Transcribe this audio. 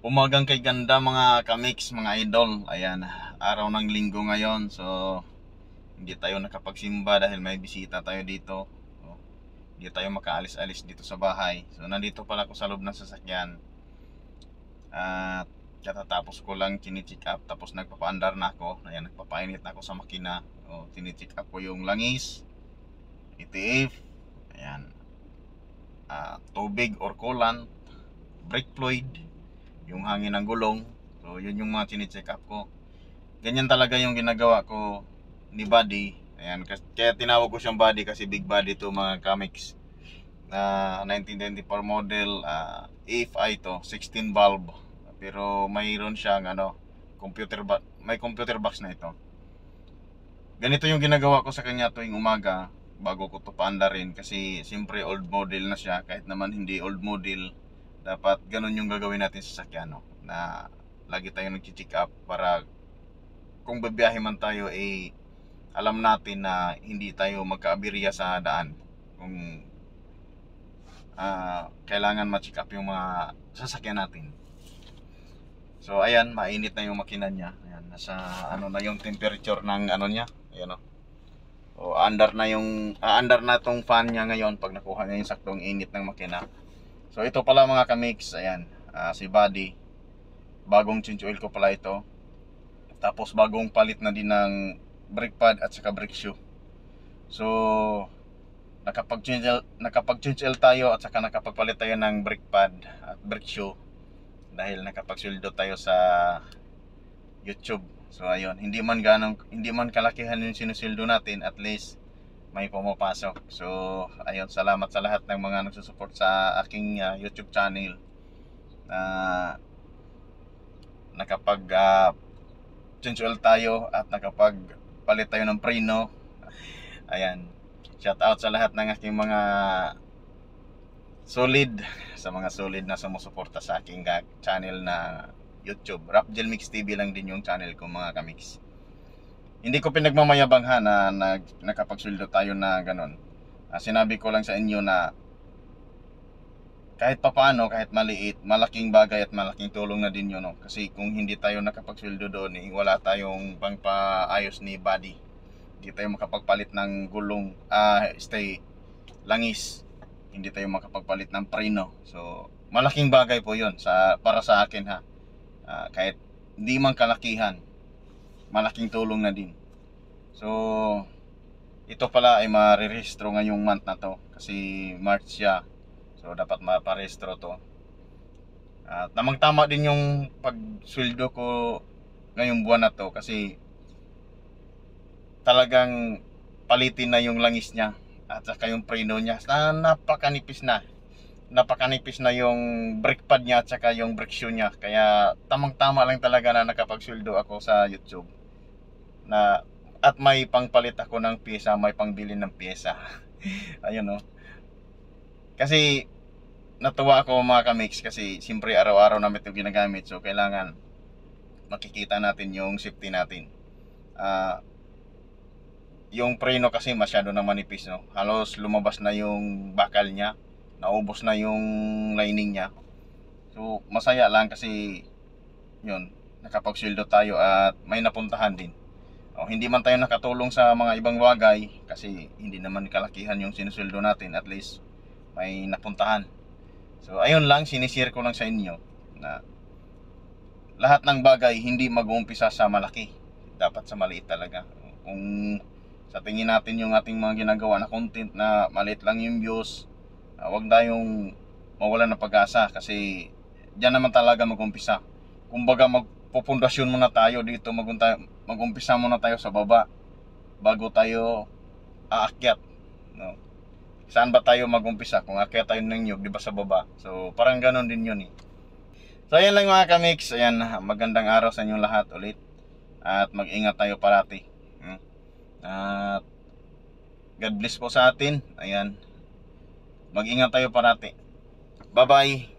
Umagang kay ganda mga kamix, mga idol. Ayan, araw ng linggo ngayon. So, hindi tayo nakapagsimba dahil may bisita tayo dito. So, hindi tayo makaalis-alis dito sa bahay. So, nandito pala ako sa loob ng sasakyan. At katatapos ko lang chine-check up. Tapos nagpapaandar na ako. Ayan, nagpapainit na ako sa makina. So, chine-check up ko yung langis, ETF, ayan, tubig or coolant, brake fluid, yung hangin ng gulong. So yun yung mga chine-check up ko. Ganyan talaga yung ginagawa ko ni Buddy. Ayan, kaya tinawag ko siyang Buddy kasi big body to mga comics. 1924 model, EFI to, 16 valve. Pero mayroon siyang may computer box na ito. Ganito yung ginagawa ko sa kanya tuwing umaga bago ko to paandarin kasi siyempre old model na siya. Kahit naman hindi old model, dapat ganun yung gagawin natin sa sakyan, no? Na lagi tayong nag-check up para kung babiyahe man tayo alam natin na hindi tayo magkaabirya sa daan kung kailangan ma-check up yung mga sasakyan natin. So ayan, mainit na yung makina niya. Ayan, nasa na yung temperature ng niya. Ayan, o under na tong fan niya ngayon pag nakuha niya yung saktong init ng makina. So ito pala mga kamix, ayan, si Buddy, bagong change oil ko pala ito. Tapos bagong palit na din ng brake pad at saka brake shoe. So nakapag-change oil tayo at saka nakapagpalit tayo ng brake pad at brake shoe dahil nakapagsuldo tayo sa YouTube. So ayun, hindi man kalakihan yung sinusildo natin, at least may pumapasok. So ayun, salamat sa lahat ng mga nagsusupport sa aking YouTube channel. Nakapag change oil tayo at nakapagpalit tayo ng preno. Ayan, shout out sa lahat ng aking mga solid na sumusuporta sa aking channel na YouTube. Rapgel Mix TV lang din yung channel ko mga kamix. Hindi ko pinagmamayabang na nakapagsuldo tayo na ganun. Sinabi ko lang sa inyo na kahit papaano, kahit maliit, malaking bagay at malaking tulong na din yun, no? Kasi kung hindi tayo nakapagsuldo doon, wala tayong pangpaayos ni Buddy. Hindi tayo makapagpalit ng gulong, langis. Hindi tayo makapagpalit ng preno. So malaking bagay po yun para sa akin, ha. Kahit hindi man kalakihan, malaking tulong na din. So ito pala ay marerehistro ngayong month na to kasi March siya. So dapat maparehistro to. Tamang-tama din yung pagsweldo ko ngayong buwan na to kasi talagang palitin na yung langis niya at saka yung preno niya. Napakanipis na yung brake pad niya at saka yung brake shoe niya. Kaya tamang-tama lang talaga na nakapagsuldo ako sa YouTube at may pangpalit ako ng pyesa, may pangbili ng pyesa. Ayun, no. Kasi natuwa ako mga kamix kasi siyempre araw-araw namin ito ginagamit. So kailangan makikita natin yung safety natin. Yung preno kasi masyado na manipis, no. Halos lumabas na yung bakal niya, naubos na yung lining niya. So masaya lang kasi yun, nakapagsildo tayo at may napuntahan din. Hindi man tayo nakatulong sa mga ibang bagay kasi hindi naman kalakihan yung sinusildo natin, at least may napuntahan. So ayun lang, sinishare ko lang sa inyo na lahat ng bagay hindi mag-uumpisa sa malaki, dapat sa maliit talaga. Kung sa tingin natin yung ating mga ginagawa na content na maliit lang yung views, wag tayong mawalan ng pag-asa kasi diyan naman talaga mag-umpisa. Kumbaga magpupundasyon muna tayo dito, mag-umpisa muna tayo sa baba bago tayo aakyat, no? Saan ba tayo mag-umpisa? Kung aakyat tayo ng nyug, di ba sa baba? So parang ganoon din yun, eh. So ayan lang mga kamix, ayan, magandang araw sa inyong lahat ulit at mag-ingat tayo parati. At God bless po sa atin. Ayan, mag-ingat tayo parati. Bye bye.